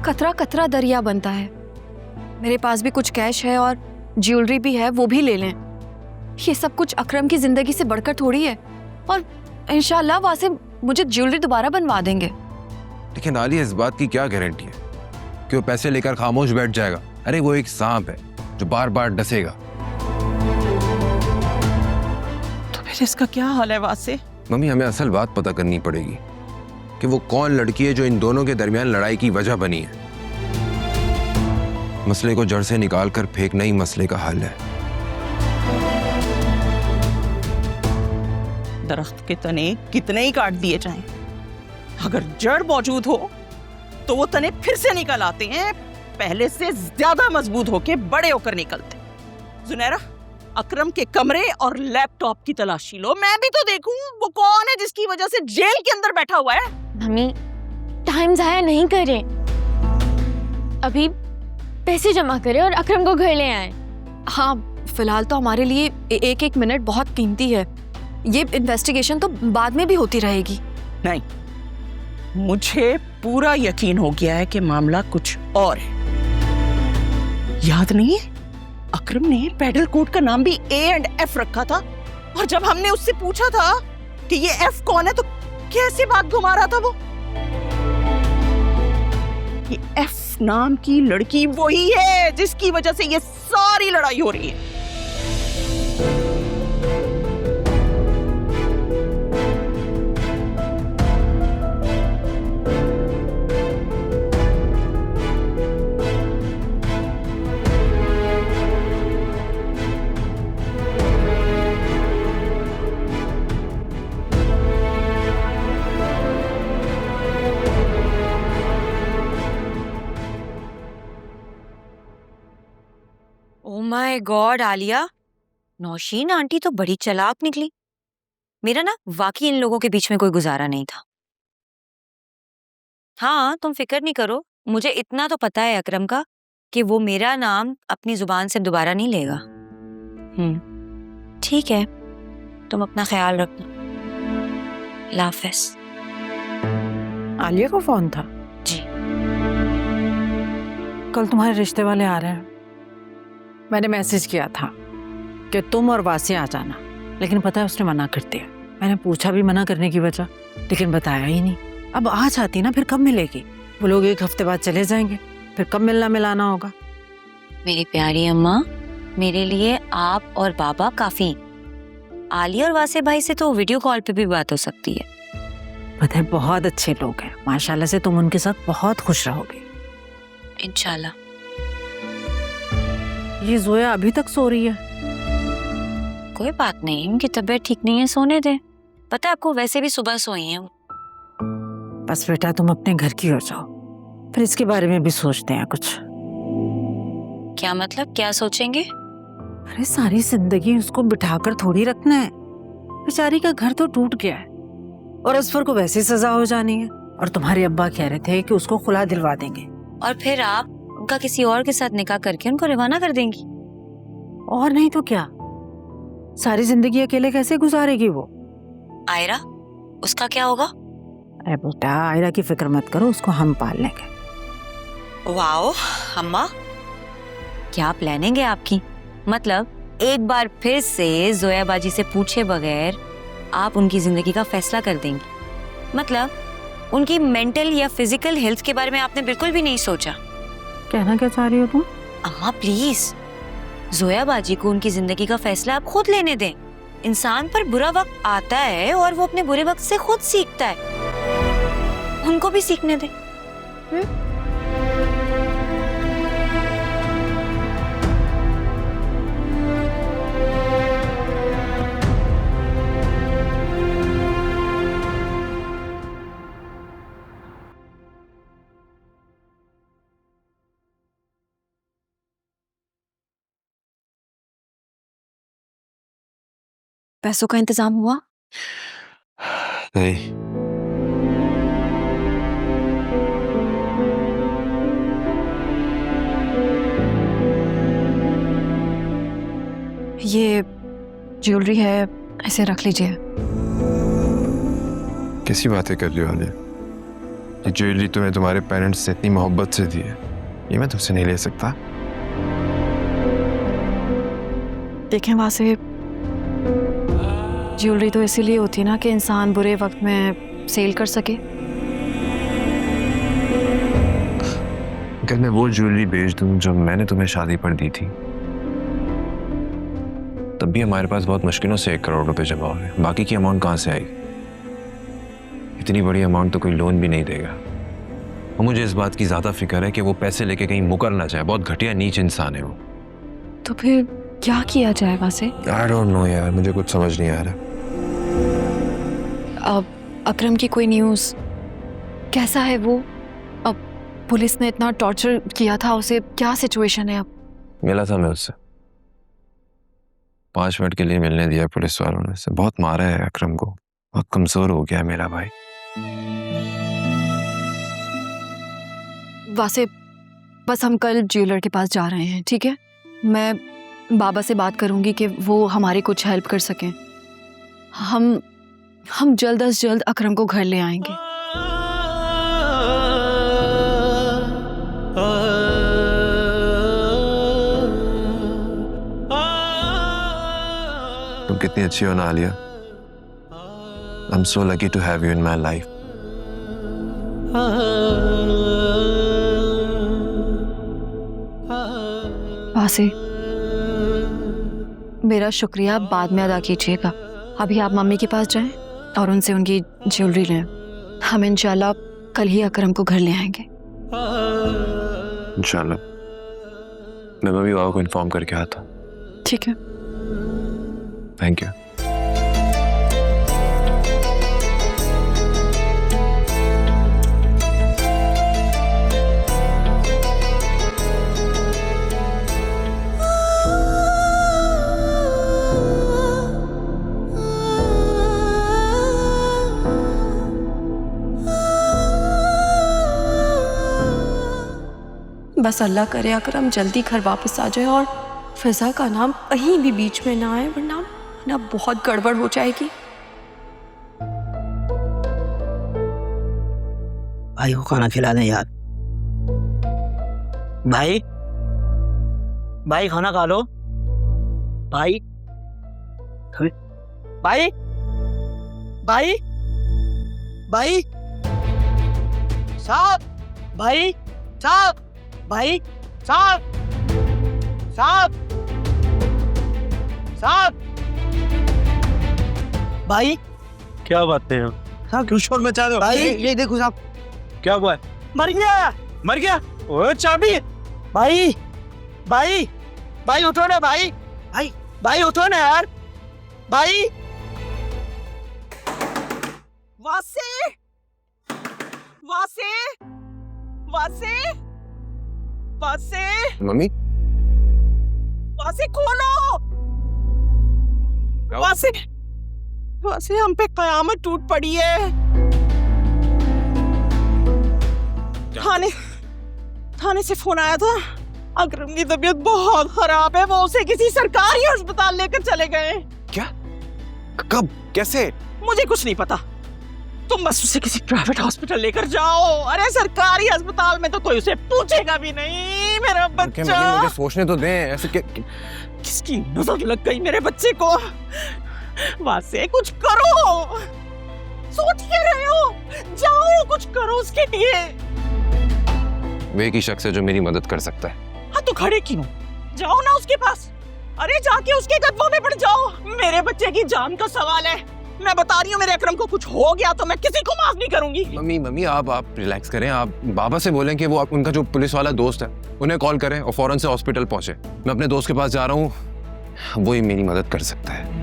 कतरा कतरा दरिया बनता है। मेरे पास भी कुछ कैश है और ज्वेलरी भी है, वो भी ले लें। ये सब कुछ अकरम की जिंदगी से बढ़कर थोड़ी है। और इंशाल्लाह वासिम मुझे ज्वेलरी दोबारा बनवा देंगे। लेकिन आलिया, इस बात की क्या गारंटी है कि वो पैसे लेकर खामोश बैठ जाएगा? अरे वो एक सांप है जो बार बार डसेगा। तो फिर इसका क्या हाल है वासे? मम्मी, हमें असल बात पता करनी पड़ेगी कि वो कौन लड़की है जो इन दोनों के दरमियान लड़ाई की वजह बनी है। मसले को जड़ से निकालकर फेंकना ही मसले का हल है। दरख्त के तने कितने ही काट दिए जाएं, अगर जड़ मौजूद हो तो वो तने फिर से निकल आते हैं, पहले से ज्यादा मजबूत होके बड़े होकर निकलते। जुनैरा, अकरम के कमरे और लैपटॉप की तलाशी लो, मैं भी तो देखूं वो कौन है जिसकी वजह से जेल के अंदर बैठा हुआ है। मम्मी, टाइम जाया नहीं करें, अभी पैसे जमा करें और अकरम को घर ले आए। हाँ, फिलहाल तो हमारे लिए एक एक मिनट बहुत कीमती है। ये इन्वेस्टिगेशन तो बाद में भी होती रहेगी। नहीं, मुझे पूरा यकीन हो गया है कि मामला कुछ और है। याद नहीं है, अकरम ने पेडल कोड का नाम भी A&F रखा था, और जब हमने उससे पूछा था कि ये F कौन है तो कैसे बात घुमा रहा था वो। ये F नाम की लड़की वही है जिसकी वजह से ये सारी लड़ाई हो रही है। Oh my God Alia, Nausheen aunty तो बड़ी चालाक निकली। मेरा ना वाकई इन लोगों के बीच में कोई गुजारा नहीं था। हाँ, तुम फिक्र नहीं करो, मुझे इतना तो पता है अकरम का कि वो मेरा नाम अपनी जुबान से दोबारा नहीं लेगा। ठीक है, तुम अपना ख्याल रखना। अल्लाह हाफ़िज़। आलिया को फोन था? जी। कल तुम्हारे रिश्ते वाले आ रहे हैं। मैंने मैसेज किया था कि तुम और वासी आ जाना, लेकिन पता है उसने मना कर दिया। मैंने पूछा भी मना करने की वजह, लेकिन बताया ही नहीं। अब आ जाती ना, फिर कब मिलेगी? वो लोग एक हफ्ते बाद चले जाएंगे, फिर कब मिलना मिलाना होगा? मेरी प्यारी अम्मा, मेरे लिए आप और बाबा काफी। आलिया और वासे भाई से तो वीडियो कॉल पे भी बात हो सकती है। पता है बहुत अच्छे लोग हैं, माशाल्लाह से तुम उनके साथ बहुत खुश रहोगे इंशाल्लाह। ये जोया अभी तक सो रही है? कोई बात नहीं, उनकी तबीयत ठीक नहीं है, सोने दे। पता है आपको, वैसे भी सुबह सोई हैं वो। बस बेटा तुम अपने घर की हो जाओ, फिर इसके बारे में भी सोचते हैं कुछ। क्या मतलब, क्या सोचेंगे? अरे सारी जिंदगी उसको बिठाकर थोड़ी रखना है। बेचारी का घर तो टूट गया है और असफर को वैसी सजा हो जानी है। और तुम्हारे अब्बा कह रहे थे कि उसको खुला दिलवा देंगे। और फिर आप उनका किसी और के साथ निकाह करके उनको रवाना कर देंगी। और नहीं तो क्या, सारी जिंदगी अकेले कैसे गुजारेगी वो? आयरा, उसका क्या होगा? अरे बेटा आयरा की फिक्र मत करो, उसको हम पाल लेंगे। वाओ अम्मा, क्या प्लानिंग है आपकी। मतलब एक बार फिर से जोया बाजी से पूछे बगैर आप उनकी जिंदगी का फैसला कर देंगी। मतलब उनकी मेंटल या फिजिकल हेल्थ के बारे में आपने बिल्कुल भी नहीं सोचा। कहना क्या चाह रही हो तुम? अम्मा प्लीज, जोया बाजी को उनकी जिंदगी का फैसला आप खुद लेने दें। इंसान पर बुरा वक्त आता है और वो अपने बुरे वक्त से खुद सीखता है, उनको भी सीखने दें। पैसों का इंतजाम हुआ? नहीं। ये ज्वेलरी है, ऐसे रख लीजिए। कैसी बातें कर रही हो आलिया? ये ज्वेलरी तुम्हें तुम्हारे पेरेंट्स से इतनी मोहब्बत से दी है, ये मैं तुमसे नहीं ले सकता। देखें वासे, ज्वेलरी तो इसीलिए होती है ना कि इंसान बुरे वक्त में सेल कर सके। अगर मैं वो ज्वेलरी बेच दूं जो मैंने तुम्हें शादी पर दी थी, तब भी हमारे पास बहुत मुश्किलों से 1 करोड़ रुपए जमा हुए। बाकी की अमाउंट कहाँ से आएगी? इतनी बड़ी अमाउंट तो कोई लोन भी नहीं देगा। और मुझे इस बात की ज्यादा फिक्र है कि वो पैसे लेके कहीं मुकर ना जाए। बहुत घटिया नीच इंसान है वो। तो फिर क्या किया जाए वासे? आई डोंट नो यार, मुझे कुछ समझ नहीं आ रहा। अब अकरम की कोई न्यूज़? कैसा है वो? अब पुलिस ने इतना टॉर्चर किया था उसे, क्या सिचुएशन है अब? मिला था मैं उससे, 5 मिनट के लिए मिलने दिया पुलिस वालों ने। से बहुत मारा है अकरम को, बहुत कमजोर हो गया है मेरा भाई। वासे, बस हम कल ज्वेलर के पास जा रहे हैं, ठीक है? मैं बाबा से बात करूंगी कि वो हमारी कुछ हेल्प कर सकें। हम जल्द अज जल्द अकरम को घर ले आएंगे। तुम कितनी अच्छी हो नालिया। I'm so lucky to have you in my life. वासे, मेरा शुक्रिया बाद में अदा कीजिएगा। अभी आप मम्मी के पास जाएं और उनसे उनकी ज्वेलरी लें। हम इंशाल्लाह कल ही अकरम को घर ले आएंगे। इंशाल्लाह। मैं मम्मी बाबा को इन्फॉर्म करके आता। ठीक है। Thank you. बस अल्लाह करे अकरम जल्दी घर वापस आ जाए और फिजा का नाम कहीं भी बीच में ना आए, वरना बहुत गड़बड़ हो जाएगी। भाई को खाना खिला दें यार। भाई खाना खा लो। भाई भाई भाई भाई साहब, भाई साहब, भाई साहब, साहब, साहब, भाई क्या बातें हैं? साहब क्यों शोर मचा रहे हो? भाई ये देखो साहब, क्या हुआ है? मर गया, मर गया? ओए चाबी! भाई भाई भाई उठो ना भाई, भाई भाई उठो ना यार, भाई। वासे, वासे, वासे, वासे, मम्मी वासे खोलो। वासे, वासे हम पे कयामत टूट पड़ी है। थाने से फोन आया था, अकरम की तबीयत बहुत खराब है, वो उसे किसी सरकारी अस्पताल लेकर चले गए। क्या? कब? कैसे? मुझे कुछ नहीं पता, तुम बस उसे किसी प्राइवेट हॉस्पिटल लेकर जाओ। अरे सरकारी अस्पताल में तो कोई उसे पूछेगा भी नहीं। मेरा बच्चा, मुझे सोचने तो दें। ऐसे किसकी नजर लग गई मेरे बच्चे को? वासे कुछ करो, सोच के रहे हो, जाओ कुछ करो उसके लिए। वे की शख्स है जो मेरी मदद कर सकता है। हाँ तो खड़े क्यों? जाओ ना उसके पास। अरे जाके उसके कदमों में पड़ जाओ। मेरे बच्चे की जान का सवाल है। मैं बता रही हूँ, मेरे अकरम को कुछ हो गया तो मैं किसी को माफ नहीं करूंगी। मम्मी आप रिलैक्स करें। आप बाबा से बोलें कि वो उनका जो पुलिस वाला दोस्त है उन्हें कॉल करें और फौरन से हॉस्पिटल पहुंचे। मैं अपने दोस्त के पास जा रहा हूँ, वो ही मेरी मदद कर सकता है।